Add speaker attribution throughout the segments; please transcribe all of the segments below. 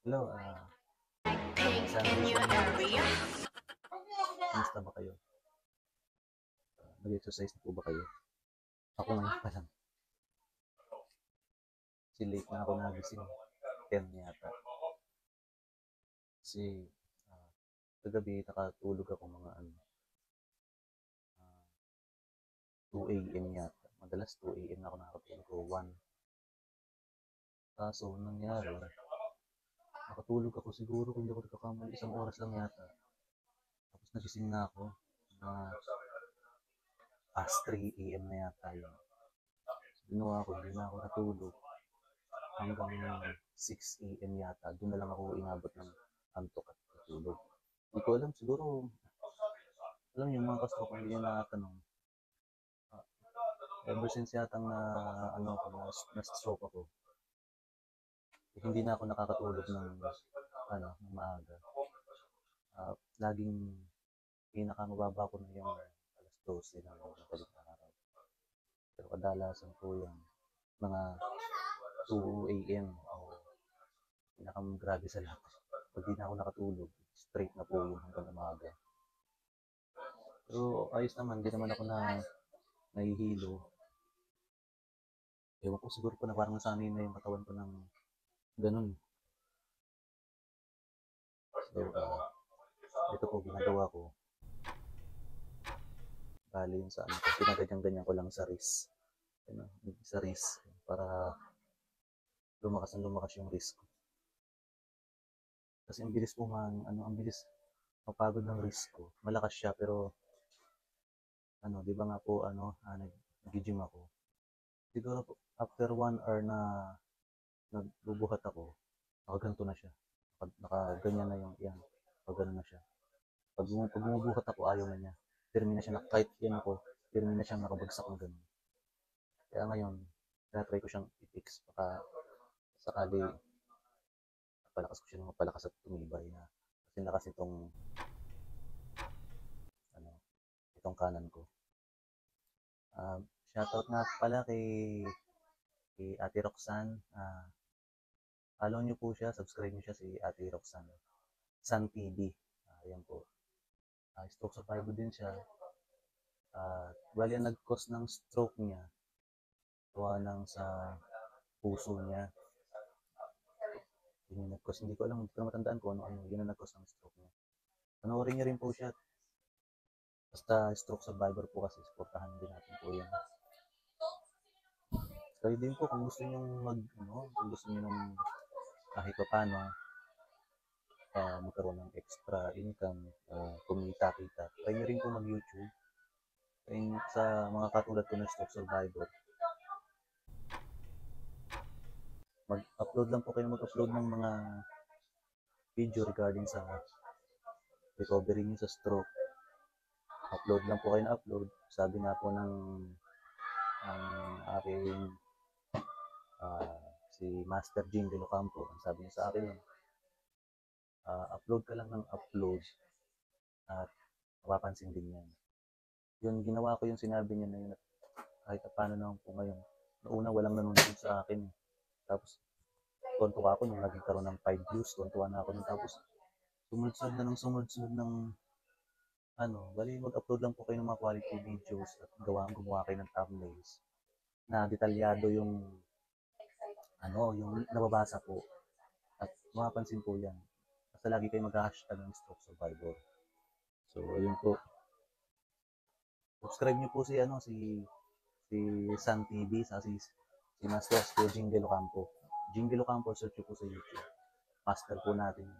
Speaker 1: Hello, isang kamusta ba kayo? Nag-exercise na po ba kayo? Ako ngayon pa lang. Kasi late na ako nagising. 10 yata. Kasi uh, kagabi nakatulog ako mga 2 a.m. yata. Madalas 2 a.m. na ako nakatulog o 1. Kaso nangyari, nakatulog ako siguro kung hindi ako nagkakamali 1 oras lang yata. Tapos nagising na ako na past 3 a.m. na yata yun. So, ginawa ko, hindi na ako natulog hanggang 6 a.m. yata. Doon na lang ako inabot ng antok at natulog. Hindi ko alam, siguro, alam yung mga kastroke ko, hindi na natanong. Ever since yatang na, na-stroke ako, hindi na ako nakakatulog ng maaga. Laging pinakamababa ko na yung alas 12 ng madaling araw. Pero kadalasan po yan, mga 2 a.m. o pinakagrabe sa lahat. Pag di na ako nakatulog, straight na po yung hanggang umaga. Pero ayos naman, hindi naman ako nahihilo. Ewan ko, siguro po na parang nasanay na yung katawan ko ng ganun. So, ito po ginagawa ko. Bali yung sa ano ko, pinaganyan-ganyan ko lang sa wrist. Sa wrist, para lumakas yung wrist ko. Kasi ang bilis po ang bilis mapagod ng wrist ko. Malakas siya, pero di ba nga po, nag-gym ako. Siguro po, after 1 hour na nagbubuhat ako, nakaganto na siya. Nakaganyan na yung, yan, pag na siya. Pag bumubuhat ako, ayaw na niya. Pirmi na siya, kahit yan ako, pirmi na siyang nakabagsak ng ganun. Kaya ngayon, try ko siyang i-fix, baka sakali palakas ko siya ng mapalakas at tumibay na. Kasi lakas itong kanan ko. Shoutout nga pala kay Ate Roxanne. Follow nyo po siya, subscribe nyo siya si Ate Roxanne. San TV. Ayan po. Stroke survivor din siya. Bali ang nag-cause ng stroke niya, gawa ng sa puso niya. Yun yung nag-cause. Hindi ko matandaan ko ano yun ang nag-cause ng stroke niya. Panoorin niya rin po siya. Basta stroke survivor po kasi, supportahan din natin po yan. Kayo din po kung gusto niyo kung gusto niyo ng kahit pa paano magkaroon ng extra income, kumita-kita. Try nyo rin po mag-YouTube. Sa mga katulad ko ng stroke survivor, mag-upload lang po kayo mag-upload ng mga video regarding sa recovery nyo sa stroke. Upload lang po kayo na upload. Sabi nga po ng aking si Master Jim De Locampo, ang sabi niya sa akin, upload ka lang ng upload at mapapansin din yan. Yun, ginawa ko yung sinabi niya na yun, at kahit paano naman po ngayon. Noong una, walang nanonood sa akin. Tapos, tuntua ako nung naging karoon ng 5 views, tuntua na ako nung tapos, sumunod ng bali mag-upload lang po kayo ng mga quality videos at gumawa kayo ng thumbnails na detalyado yung nababasa po. At mapapansin po yan. Basta lagi kayo mag-hashtag ng stroke survivor. So, ayun po. Subscribe niyo po si San TV, si Master Jing De Locampo. Jing De Locampo, search po sa YouTube. Master po natin.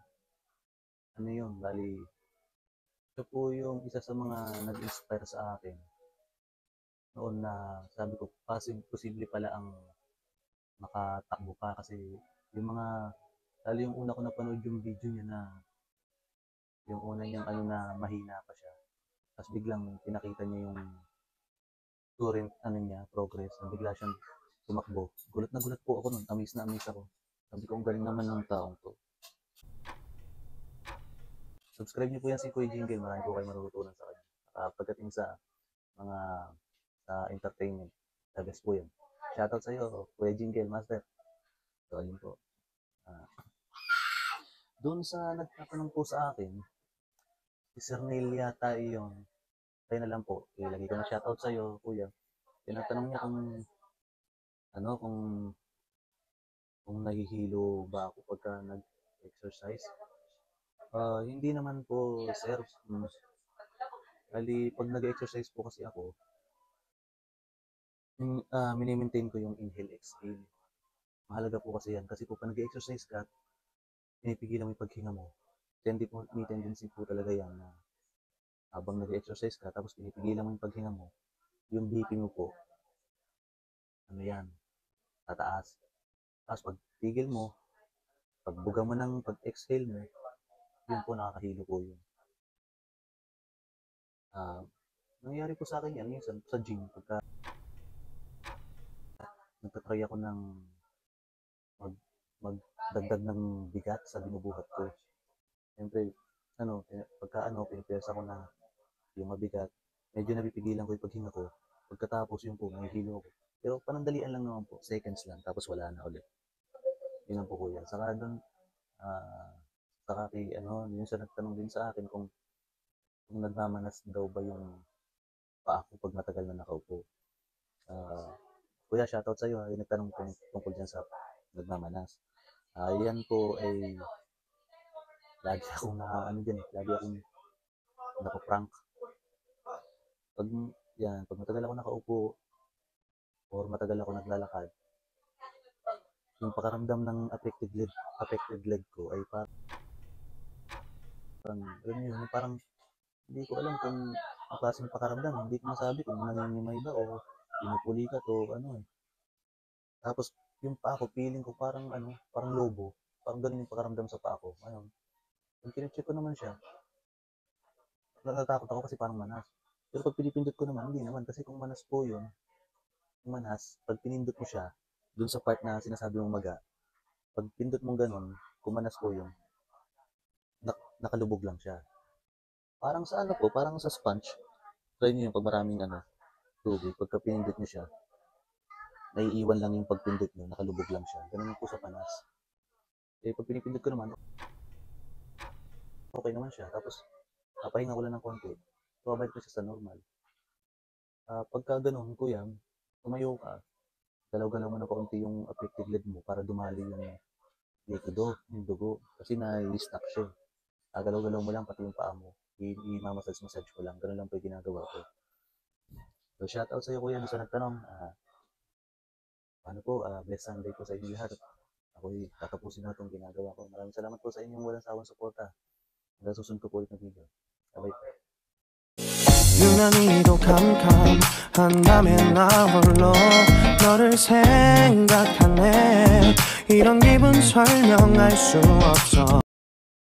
Speaker 1: Bali, ito po yung isa sa mga nag-inspire sa akin. Noon na sabi ko, posible pala ang makatakbo pa kasi yung lalo yung una ko napanood yung video niya na yung una niyang na mahina pa siya. Tapos biglang pinakita niya yung current progress. Bigla siyang tumakbo. Gulat na gulat po ako nun. Amaze na amaze ako. Sabi ko, ang galing naman ng taong to. Subscribe niyo po yan si Kuya Jingle. Marami po kayo marutunan sa kanya. Pagdating sa mga entertainment, the best po yan. Shoutout sa iyo, Kuya Jingle, Master. So, ayun po. Doon sa nagtatanong po sa akin, si Sir Neil yata iyon. Kaya na lang po, ilagay ko na shoutout sa'yo, kuya. Tinatanong niya kung nahihilo ba ako pagka nag-exercise. Hindi naman po, sir. Bali, pag nag-exercise po kasi ako, minimaintain ko yung inhale-exhale. Mahalaga po kasi yan. Kasi po, pag nag-exercise ka, pinipigilan mo yung paghinga mo. May tendency po talaga yan na habang nag-exercise ka, tapos pinipigilan mo yung paghinga mo, yung BP mo po, tataas. Tapos pag tigil mo, pagbuga mo ng pag-exhale mo, yun po nakakahilo po yun. Nangyayari po sa akin yan minsan sa gym, pagka nagtatry ako ng magdagdag ng bigat sa binubuhat ko. Siyempre, pinipress ako na yung mabigat, medyo napipigilan ko yung paghinga ko. Pagkatapos yun po, nahihilo ako. Pero panandalian lang naman po, seconds lang, tapos wala na ulit. Yun lang po kuya. Saka doon, yung sa nagtanong din sa akin kung nagmamanas daw ba yung paa ko pag matagal na nakaupo. Kuya, shoutout sa iyo, yung nagtanong tungkol dyan sa nagmamanas. Yan po ay lagi akong nakaprank. Pag matagal ako nakaupo or matagal ako naglalakad, yung pakaramdam ng affected leg ko ay parang hindi ko alam kung ang klaseng pakaramdam. Hindi ko masabi kung nanginimay ba o pinupulikat o ano eh. Tapos yung paa ko, feeling ko parang lobo. Parang ganun yung pakaramdam sa paa ko. Ayun. Kung kine-check ko naman siya, natatakot ako kasi parang manas. Pero pag pinipindot ko naman, hindi naman. Kasi kung manas po yun, pag pinindot mo siya, dun sa part na sinasabi mong maga, pag pindot mong ganun, kung manas po yun, nakalubog lang siya. Parang sa parang sa sponge. Try nyo yun pag maraming tubig. Pagka pinindot nyo siya, naiiwan lang yung pagpindot nyo, nakalubog lang siya. Ganun po sa panas. Pag pinipindot ko naman, okay naman siya. Tapos, papahinga ko lang ng konti. Pabalik ko siya sa normal. Pagka ganun, kuya, tumayo ka, galaw-galaw mo na konti yung affected leg mo para dumali yung dugo. Kasi na-stuck siya. Galaw-galaw mo lang pati yung paa mo. I-massage ko lang. Ganun lang po yung ginagawa ko. So, shoutout sa iyo kuya doon sa nagtanong. Blessed Sunday po sa inyo lahat. Ako'y tatapusin na itong ginagawa ko. Maraming salamat po sa inyong walang sawang suporta. Hanggang susunod ko po ulit na video. Bye-bye.
Speaker 2: 유난히도 캄캄한다면 나 홀로 너를 생각하네. 이런 기분 설명할 수 없어.